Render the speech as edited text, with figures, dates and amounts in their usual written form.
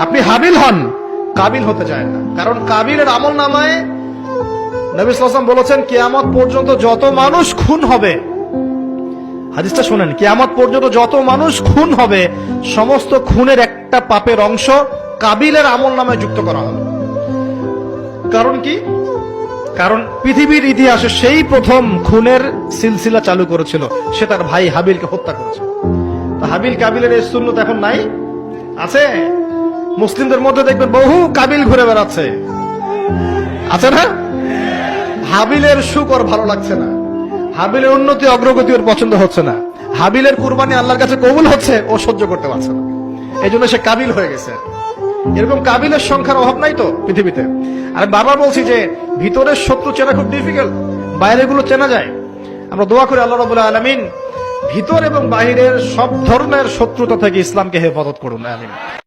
আপনি হাবিল হন, কাবিল হতে চায় না। কারণ কাবিলের আমল নামায় নবী সাল্লাল্লাহু আলাইহি ওয়াসাল্লাম বলেছেন কিয়ামত পর্যন্ত যত মানুষ খুন হবে, হাদিসটা শুনেন, কিয়ামত পর্যন্ত যত মানুষ খুন হবে সমস্ত খুনের একটা পাপের অংশ কাবিলের আমল নামায় যুক্ত করা হবে। কারণ কি? কারণ পৃথিবীর ইতিহাসে সেই প্রথম খুনের সিলসিলা চালু করেছিল, সে তার ভাই হাবিলকে হত্যা করেছে। হাবিল কাবিলের এই সুন্নত এখন নাই, আছে? মুসলিমদের মধ্যে দেখবেন বহু কাবিল ঘুরে বেড়াচ্ছে, আছে না? হাবিলের সুখ ওর ভালো লাগছে না, হাবিলের উন্নতি অগ্রগতি ওর পছন্দ হচ্ছে না, হাবিলের কুরবানি আল্লাহর কাছে কবুল হচ্ছে, ও সহ্য করতে পারছে না, এই জন্য সে কাবিল হয়ে গেছে। এরকম কাবিলের সংখ্যার অভাব নাই তো পৃথিবীতে। আর বারবার বলছি যে ভিতরের শত্রু চেনা খুব ডিফিকাল্ট, বাইরে গুলো চেনা যায়। আমরা দোয়া করি আল্লাহ রাব্বুল আলামিন ভিতর এবং বাহিরের সব ধরনের শত্রুতা থেকে ইসলামকে হেফাজত করুন, আমিন।